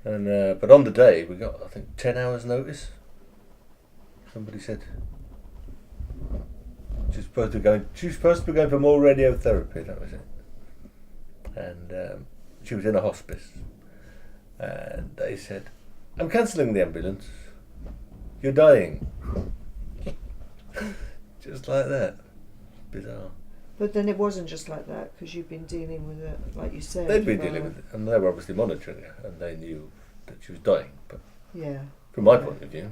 And but on the day we got, I think, 10 hours notice. Somebody said she's supposed to be going for more radiotherapy. That was it. And she was in a hospice, and they said, "I'm cancelling the ambulance. You're dying." Just like that. Bizarre. But then it wasn't just like that, because you've been dealing with it, like you said. They'd been dealing with it, and they were obviously monitoring her, and they knew that she was dying. But yeah, from my point of view,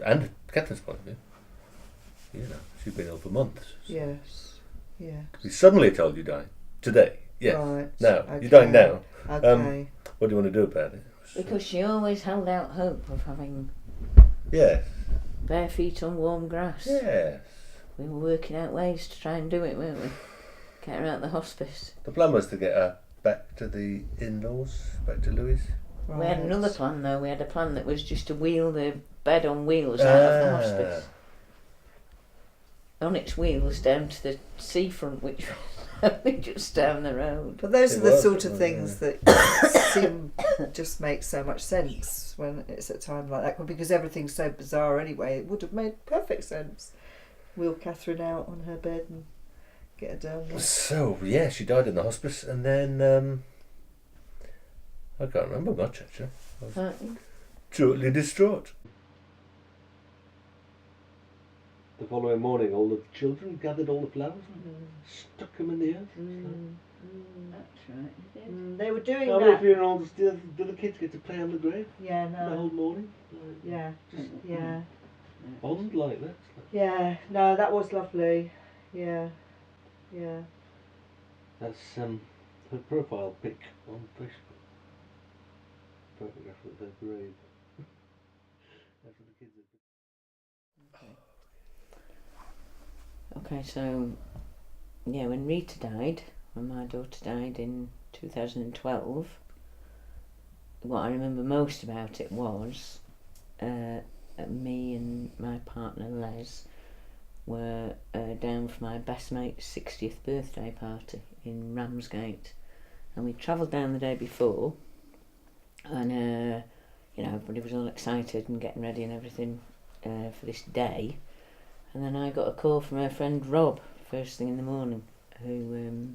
and Catherine's point of view, she'd been ill for months. So yes, yeah. We suddenly told you dying today. Yes. Right. Now Okay. you're dying now. Okay. What do you want to do about it? Because she always held out hope of having Yes. bare feet on warm grass. Yes. We were working out ways to try and do it, weren't we? Get her out of the hospice. The plan was to get her back to the in-laws, back to Louis. Right. We had another plan though. We had a plan that was just to wheel the bed on wheels out of the hospice. On its wheels down to the seafront, which was only just down the road. But those It are the was, sort of yeah. things that seem just make so much sense when it's at a time like that, because everything's so bizarre anyway. It would have made perfect sense. Wheel Catherine out on her bed and get her down there. So yeah, she died in the hospice, and then I can't remember much actually. I was totally distraught. The following morning, all the children gathered all the flowers and stuck them in the earth. That's right, you did. They were doing How that. many funerals do the kids get to play on the grave Yeah, the whole no. morning? Yeah, Just yeah. bond like that. Yeah, no, that was lovely. Yeah, yeah. That's her profile pic on Facebook. Photograph of her grave. That's what the kids have. Okay, so yeah, when Rita died, when my daughter died in 2012, what I remember most about it was me and my partner Les were down for my best mate's 60th birthday party in Ramsgate, and we travelled down the day before, and everybody was all excited and getting ready and everything for this day. And then I got a call from her friend Rob first thing in the morning, who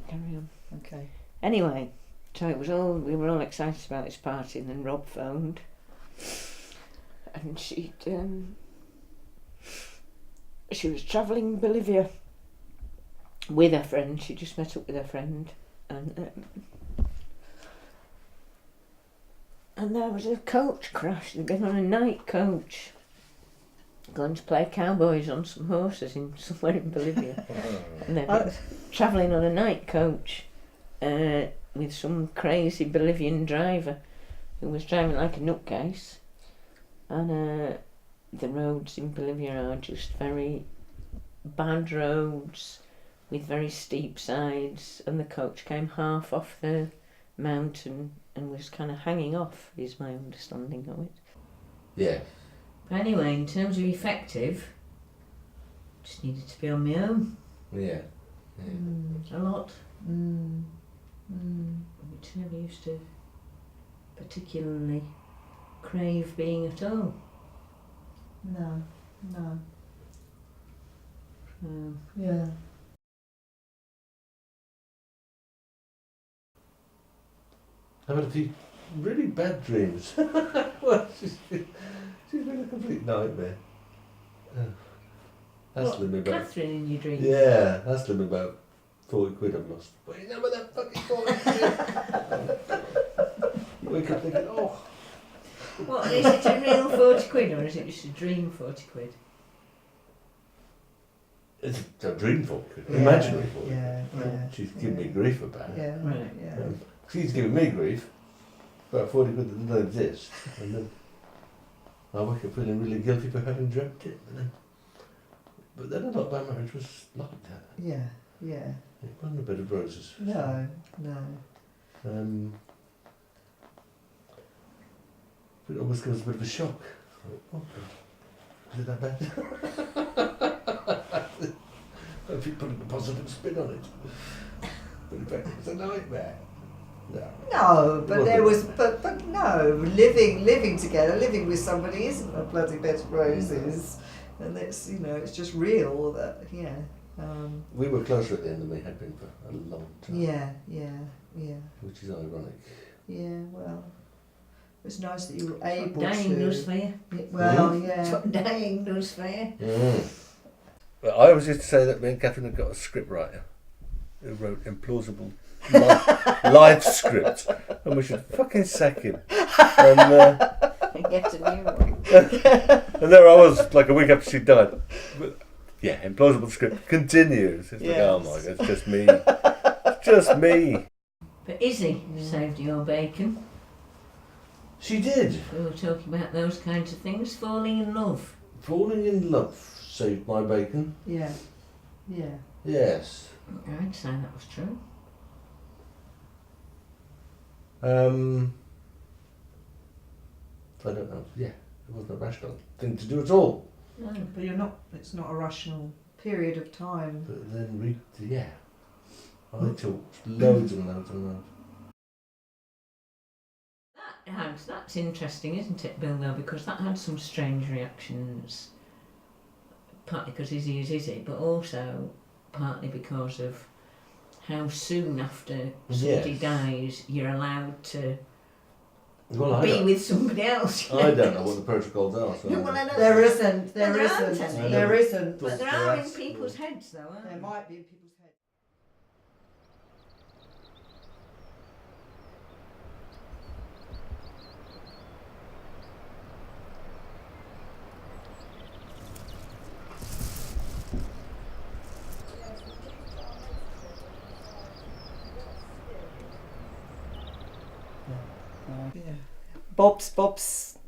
carry on. Okay. Anyway, so we were all excited about this party, and then Rob phoned, and she was travelling in Bolivia with her friend. She just met up with her friend, and there was a coach crash. They'd been on a night coach, going to play cowboys on some horses in somewhere in Bolivia, and they'd been travelling on a night coach with some crazy Bolivian driver who was driving like a nutcase, and the roads in Bolivia are just very bad roads with very steep sides, and the coach came half off the mountain and was kind of hanging off, is my understanding of it. Yeah. Anyway, in terms of effective, just needed to be on my own. Yeah. A lot. Which I never used to particularly crave being at all. No. Yeah. I've had a few really bad dreams. Well, she's been a complete nightmare. Hustling me about. Catherine in your dreams? Yeah, hustling me about 40 quid I've lost. What is that with that fucking 40 quid? You wake up thinking, oh. What, is it a real 40 quid or is it just a dream 40 quid? It's a dream 40 quid. Yeah, Imaginary 40 yeah, quid. yeah, She's giving me grief about it. Yeah, Right. yeah. She's giving me grief about 40 quid that doesn't exist. And then I wake up feeling really guilty for having dreamt it. But then a lot of my marriage was like that. Yeah. It wasn't a bed of roses. No. It always gives a bit of a shock. Is it that bad? Don't keep putting a positive spin on it. But in fact, it's a nightmare. No, but there was, but no, living together, living with somebody isn't a bloody bed of roses, and it's, you know, it's just real that, yeah. We were closer at the end than we had been for a long time. Yeah. Which is ironic. Yeah, well, it was nice that you were able Dying to. does for you. Well, That's yeah. what dying does for you. But I always used to say that me and Catherine had got a script writer who wrote implausible live script, and we should fucking sack him. And Get a new one. and there I was, like a week after she died. But, yeah, implausible script continues. It's like, oh my god, it's just me. It's just me. But Izzy saved your bacon. She did. We were talking about those kinds of things. Falling in love. Falling in love saved my bacon. Yeah. Yes. I'd say that was true. I don't know. Yeah, it wasn't a rational thing to do at all. No. But it's not a rational period of time. But then I talked loads and loads and loads. That's interesting, isn't it, Bill, though, because that had some strange reactions. Partly because Izzy is Izzy, but also partly because of how soon after somebody dies you're allowed to be with somebody else. I don't know what the protocols are. So Well, I know There isn't. But there aren't any. But there are in people's heads, though, aren't There there? might be in people's heads. Yeah. Bob's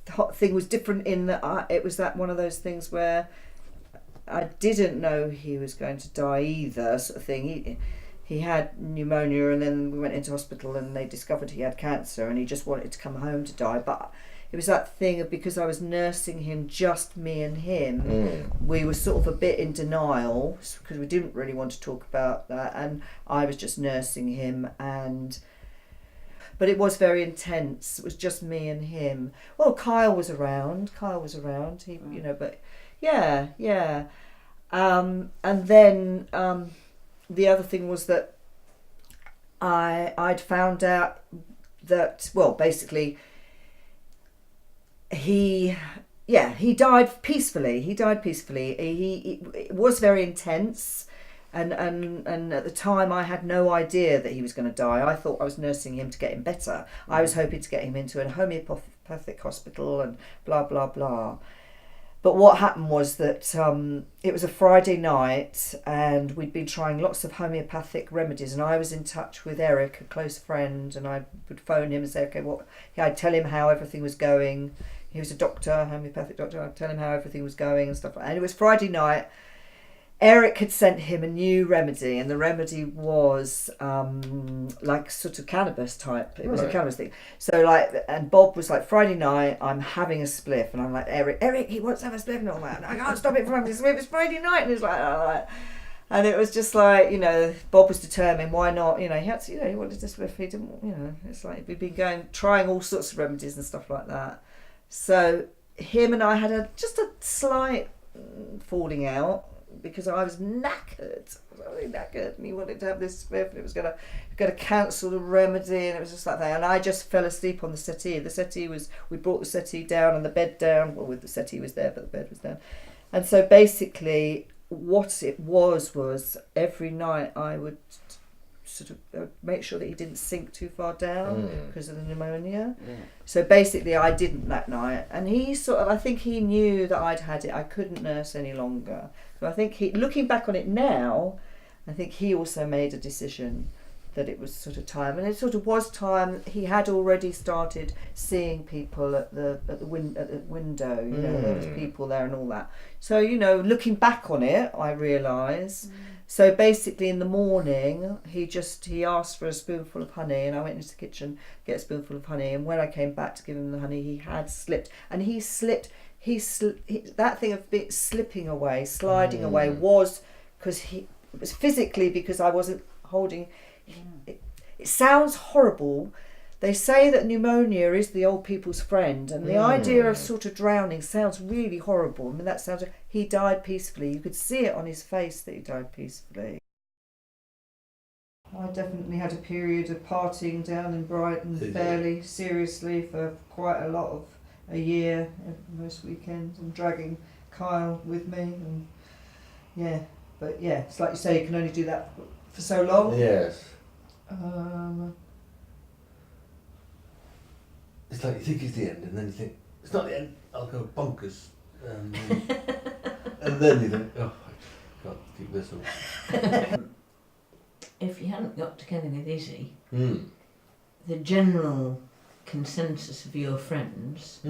hot thing was different in that it was that one of those things where I didn't know he was going to die either, sort of thing. He had pneumonia, and then we went into hospital and they discovered he had cancer, and he just wanted to come home to die. But it was that thing of, because I was nursing him, just me and him, we were sort of a bit in denial because we didn't really want to talk about that, and I was just nursing him, but it was very intense. It was just me and him. Well, Kyle was around. He, you know, but yeah. And then the other thing was that I'd found out that, well, basically he died peacefully. It was very intense. And at the time I had no idea that he was going to die. I thought I was nursing him to get him better. I was hoping to get him into a homeopathic hospital and blah, blah, blah. But what happened was that it was a Friday night and we'd been trying lots of homeopathic remedies, and I was in touch with Eric, a close friend, and I would phone him and say, okay, I'd tell him how everything was going. He was a doctor, homeopathic doctor. I'd tell him how everything was going and stuff like that. And it was Friday night. Eric had sent him a new remedy, and the remedy was like sort of cannabis type. It was a cannabis thing. So and Bob was like, Friday night, I'm having a spliff, and I'm like, Eric, he wants to have a spliff, and I'm like, I can't stop it from having a spliff. It's Friday night, and he's like, oh. And it was just like, you know, Bob was determined. Why not? You know, he had to, you know, he wanted a spliff. He didn't, you know. It's like we'd been trying all sorts of remedies and stuff like that. So him and I had just a slight falling out, because I was knackered. I was really knackered, and he wanted to have this spliff, and it was going to cancel the remedy, and it was just like that. And I just fell asleep on the settee. We brought the settee down and the bed down. Well, the settee was there, but the bed was down. And so basically, what it was every night I would sort of make sure that he didn't sink too far down because of the pneumonia. So basically I didn't that night, and I think he knew that I'd had it. I couldn't nurse any longer. So I think looking back on it now, I think he also made a decision that it was sort of time, and it sort of was time. He had already started seeing people at the window. You know, there was people there and all that. So, you know, looking back on it, I realise. So basically, in the morning, he asked for a spoonful of honey, and I went into the kitchen to get a spoonful of honey. And when I came back to give him the honey, he had slipped, and he slipped. That thing of slipping away, sliding away, was because it was physically because I wasn't holding. It sounds horrible. They say that pneumonia is the old people's friend, and the idea of sort of drowning sounds really horrible. I mean, that sounds. He died peacefully. You could see it on his face that he died peacefully. I definitely had a period of partying down in Brighton fairly seriously for quite a year, most weekends, and dragging Kyle with me, and but it's like you say, you can only do that for so long. Yes. It's like you think it's the end, and then you think it's not the end. I'll go bonkers, and then you think, oh, I can't keep this up. If you hadn't got together with Izzy, the general consensus of your friends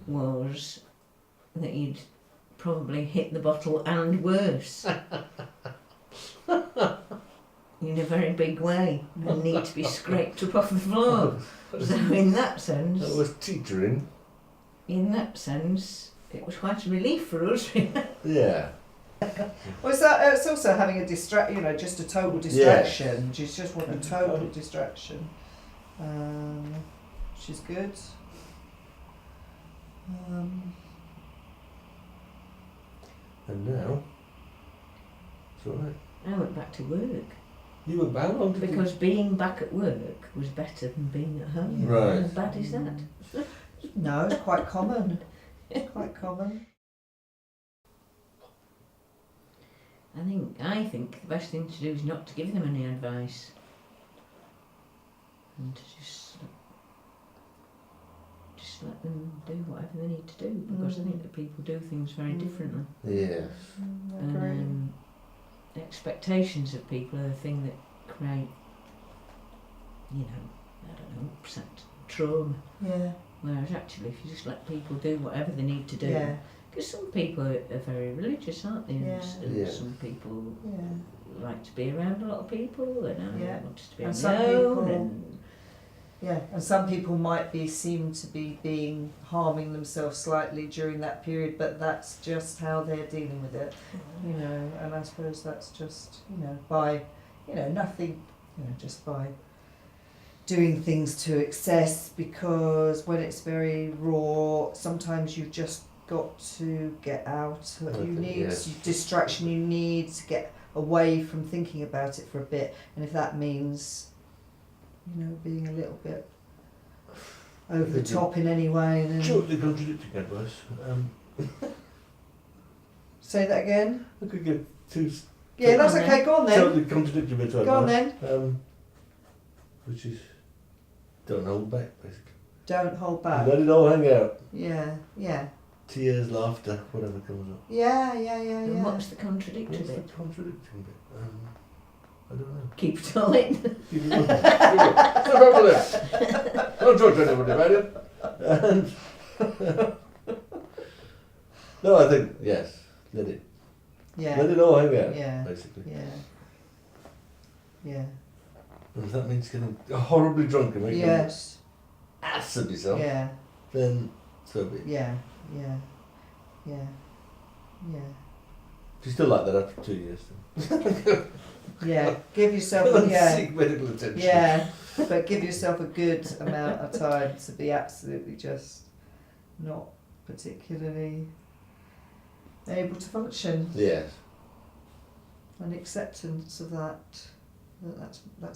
was that you'd probably hit the bottle and worse in a very big way and need to be scraped up off the floor. So in that sense, that was teetering. In that sense, it was quite a relief for us. Yeah. Well, it's also having a just a total distraction. You just want a total distraction. Which is good. And now, it's all right. I went back to work. You were bound on to because being back at work was better than being at home. Right. How bad is that? No, it's quite common. Quite common. I think the best thing to do is not to give them any advice, and to just let them do whatever they need to do, because I think that people do things very differently. Yes. And expectations of people are the thing that create, upset, trauma. Yeah. Whereas actually, if you just let people do whatever they need to do, because some people are very religious, aren't they? And some people like to be around a lot of people, and want to be alone. And some people might seem to be harming themselves slightly during that period, but that's just how they're dealing with it, and I suppose that's just, by, nothing, just by doing things to excess, because when it's very raw, sometimes you've just got to get out. You need distraction, you need to get away from thinking about it for a bit, and if that means being a little bit over the top in any way. Then totally contradicting advice. Say that again? I could give two. Yeah, that's okay, go on then. Totally contradicting bits of advice. Go on then. Which is, don't hold back, basically. Don't hold back. Let it all hang out. Yeah. Tears, laughter, whatever comes up. Yeah. And what's the contradictory bit? What's the contradicting bit? I don't know. Keep it all in. Keep it all in. No problem. Don't talk to anybody about it. And no, I think, yes, let it all hang out, basically. Yeah. And if that means getting horribly drunk and making an ass of yourself, then so be it. Yeah. Do you still like that after 2 years? Yeah, give yourself seek medical attention. Yeah, but give yourself a good amount of time to be absolutely just not particularly able to function. Yes. And acceptance of that's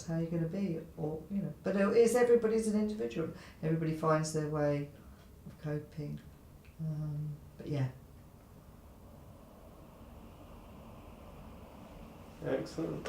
how you're going to be, or But everybody's an individual. Everybody finds their way of coping. But yeah. Excellent.